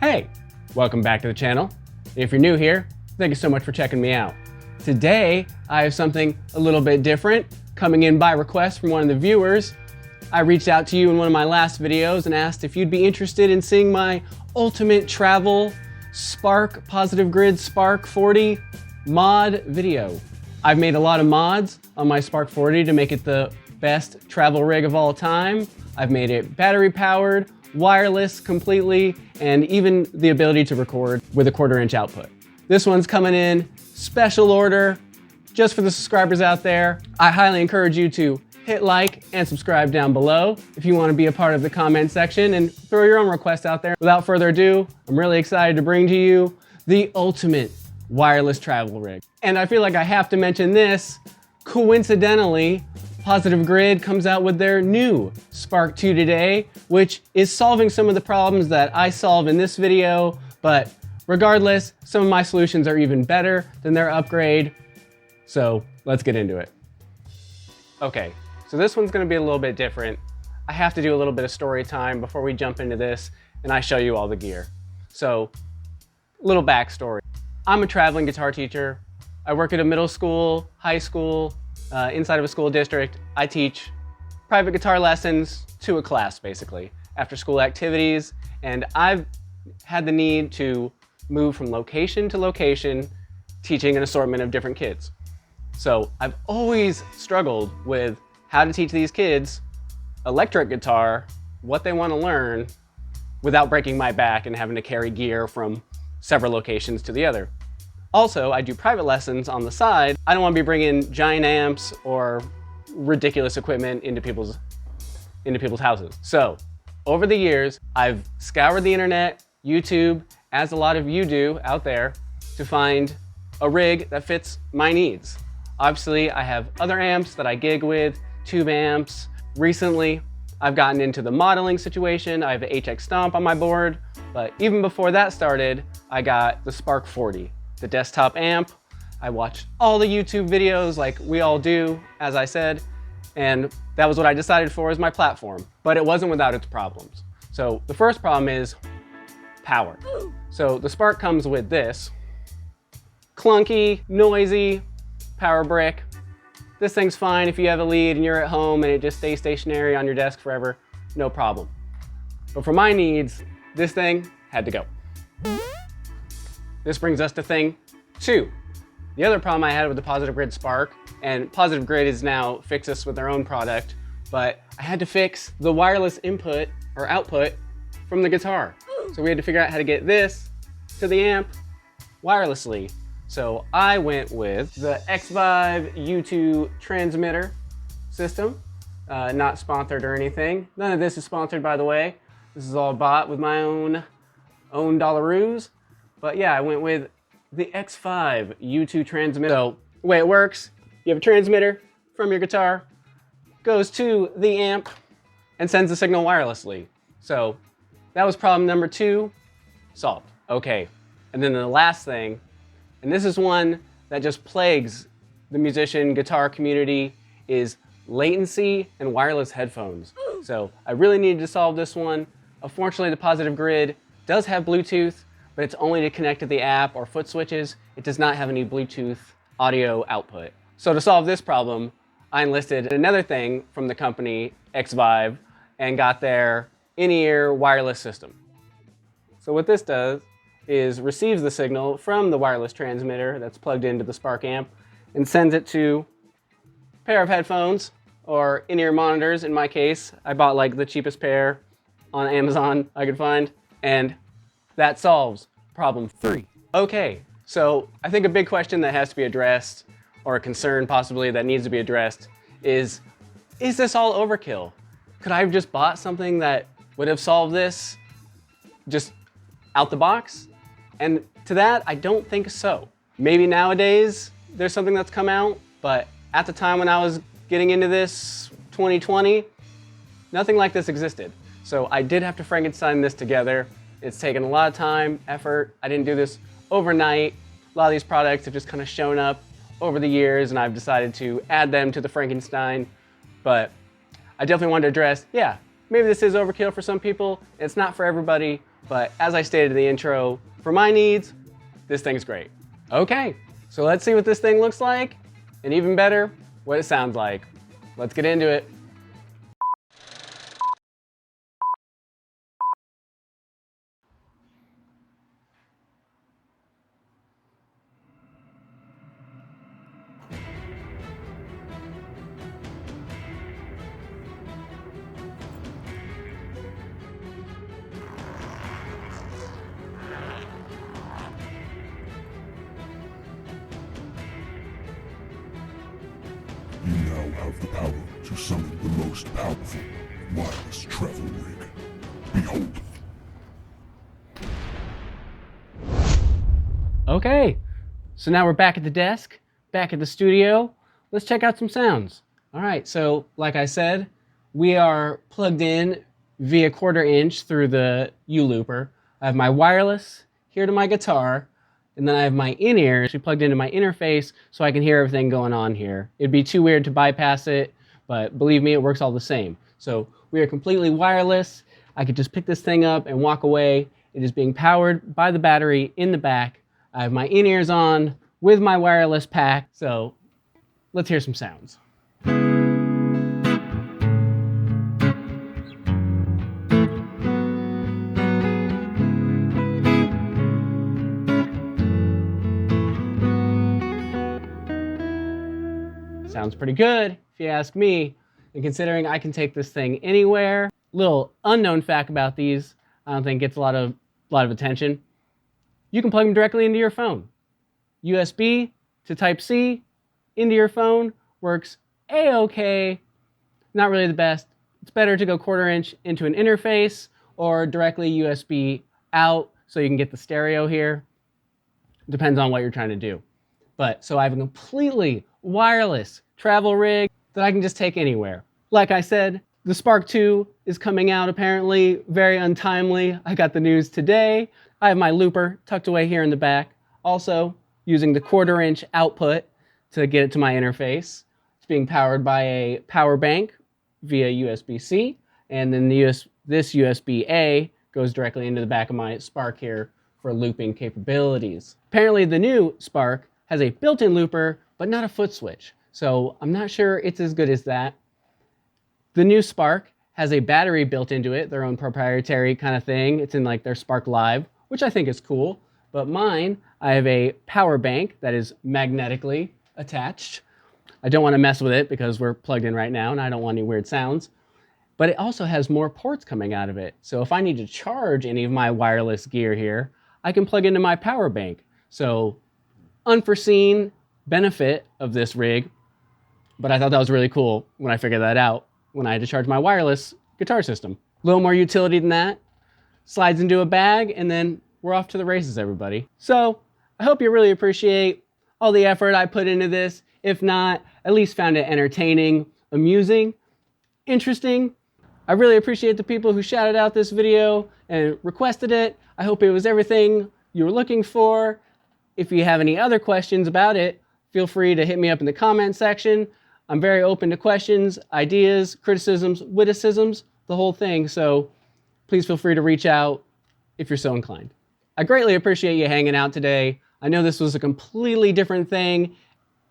Hey, welcome back to the channel. If you're new here, thank you so much for checking me out. Today, I have something a little bit different coming in by request from one of the viewers. I reached out to you in one of my last videos and asked if you'd be interested in seeing my ultimate travel Spark Positive Grid Spark 40 mod video. I've made a lot of mods on my Spark 40 to make it the best travel rig of all time. I've made it battery powered, wireless completely, and even the ability to record with a 1/4" output. This one's coming in special order just for the subscribers out there. I highly encourage you to hit like and subscribe down below if you want to be a part of the comment section and throw your own requests out there. Without further ado, I'm really excited to bring to you the ultimate wireless travel rig. And I feel like I have to mention this. Coincidentally, Positive Grid comes out with their new Spark 2 today, which is solving some of the problems that I solve in this video, but regardless, some of my solutions are even better than their upgrade. So let's get into it. Okay, so this one's gonna be a little bit different. I have to do a little bit of story time before we jump into this and I show you all the gear. So, little backstory. I'm a traveling guitar teacher. I work at a middle school, high school, inside of a school district. I teach private guitar lessons to a class, basically, after school activities. And I've had the need to move from location to location, teaching an assortment of different kids. So I've always struggled with how to teach these kids electric guitar, what they want to learn, without breaking my back and having to carry gear from several locations to the other. Also, I do private lessons on the side. I don't want to be bringing giant amps or ridiculous equipment into people's houses. So, over the years, I've scoured the internet, YouTube, as a lot of you do out there, to find a rig that fits my needs. Obviously, I have other amps that I gig with, tube amps. Recently, I've gotten into the modeling situation. I have an HX Stomp on my board, but even before that started, I got the Spark 40. The desktop amp. I watched all the YouTube videos like we all do, as I said, and that was what I decided for as my platform, but it wasn't without its problems. So the first problem is power. So the Spark comes with this clunky, noisy power brick. This thing's fine if you have a lead and you're at home and it just stays stationary on your desk forever, no problem. But for my needs, this thing had to go. This brings us to thing 2. The other problem I had with the Positive Grid Spark, and Positive Grid is now fixed this with their own product, but I had to fix the wireless input or output from the guitar. So we had to figure out how to get this to the amp wirelessly. So I went with the X-Vive U2 transmitter system, not sponsored or anything. None of this is sponsored, by the way. This is all bought with my own dollaroos. But yeah, I went with the X-Vive U2 transmitter. So the way it works, you have a transmitter from your guitar, goes to the amp, and sends the signal wirelessly. So that was problem number 2, solved. Okay, and then the last thing, and this is one that just plagues the musician guitar community, is latency and wireless headphones. So I really needed to solve this one. Unfortunately, the Positive Grid does have Bluetooth, but it's only to connect to the app or foot switches. It does not have any Bluetooth audio output. So to solve this problem, I enlisted another thing from the company, X-Vive, and got their in-ear wireless system. So what this does is receives the signal from the wireless transmitter that's plugged into the Spark amp and sends it to a pair of headphones or in-ear monitors. In my case, I bought like the cheapest pair on Amazon I could find, and that solves problem 3. Okay, so I think a big question that has to be addressed, or a concern possibly that needs to be addressed, is this all overkill? Could I have just bought something that would have solved this just out the box? And to that, I don't think so. Maybe nowadays there's something that's come out, but at the time when I was getting into this, 2020, nothing like this existed. So I did have to Frankenstein this together. It's taken a lot of time, effort. I didn't do this overnight. A lot of these products have just kind of shown up over the years and I've decided to add them to the Frankenstein. But I definitely wanted to address, yeah, maybe this is overkill for some people. It's not for everybody, but as I stated in the intro, for my needs, this thing's great. Okay, so let's see what this thing looks like, and even better, what it sounds like. Let's get into it. You now have the power to summon the most powerful wireless travel rig. Behold. Okay, so now we're back at the desk, back at the studio. Let's check out some sounds. All right, so like I said, we are plugged in via 1/4 inch through the U-looper. I have my wireless here to my guitar, and then I have my in-ear actually plugged into my interface so I can hear everything going on here. It'd be too weird to bypass it, but believe me, it works all the same. So we are completely wireless. I could just pick this thing up and walk away. It is being powered by the battery in the back. I have my in-ears on with my wireless pack. So let's hear some sounds. Sounds pretty good, if you ask me. And considering I can take this thing anywhere, little unknown fact about these, I don't think gets a lot of attention. You can plug them directly into your phone. USB to Type-C into your phone works a-okay. Not really the best. It's better to go 1/4 inch into an interface or directly USB out so you can get the stereo here. Depends on what you're trying to do. But so I have a completely wireless travel rig that I can just take anywhere. Like I said, the Spark 2 is coming out apparently very untimely. I got the news today. I have my looper tucked away here in the back. Also using the 1/4 inch output to get it to my interface. It's being powered by a power bank via USB-C, and then this USB-A goes directly into the back of my Spark here for looping capabilities. Apparently the new Spark has a built-in looper, but not a foot switch. So I'm not sure it's as good as that. The new Spark has a battery built into it, their own proprietary kind of thing. It's in like their Spark Live, which I think is cool. But mine, I have a power bank that is magnetically attached. I don't want to mess with it because we're plugged in right now and I don't want any weird sounds. But it also has more ports coming out of it. So if I need to charge any of my wireless gear here, I can plug into my power bank. So unforeseen benefit of this rig, but I thought that was really cool when I figured that out when I had to charge my wireless guitar system. A little more utility than that. Slides into a bag and then we're off to the races, everybody. So I hope you really appreciate all the effort I put into this. If not, at least found it entertaining, amusing, interesting. I really appreciate the people who shouted out this video and requested it. I hope it was everything you were looking for. If you have any other questions about it, feel free to hit me up in the comment section. I'm very open to questions, ideas, criticisms, witticisms, the whole thing. So please feel free to reach out if you're so inclined. I greatly appreciate you hanging out today. I know this was a completely different thing.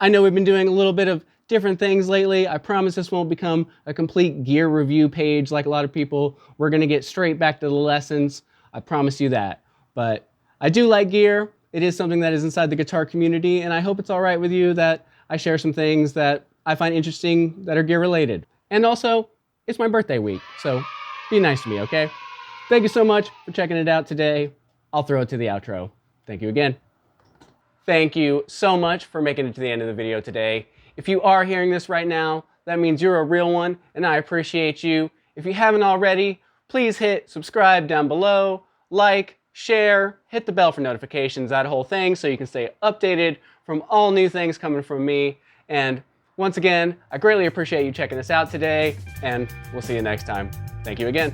I know we've been doing a little bit of different things lately. I promise this won't become a complete gear review page like a lot of people. We're gonna get straight back to the lessons. I promise you that. But I do like gear. It is something that is inside the guitar community, and I hope it's all right with you that I share some things that I find interesting that are gear related. And also, it's my birthday week, so be nice to me, okay? Thank you so much for checking it out today. I'll throw it to the outro. Thank you again. Thank you so much for making it to the end of the video today. If you are hearing this right now, that means you're a real one, and I appreciate you. If you haven't already, please hit subscribe down below, like, share, hit the bell for notifications, that whole thing, so you can stay updated from all new things coming from me. And once again, I greatly appreciate you checking this out today, and we'll see you next time. Thank you again.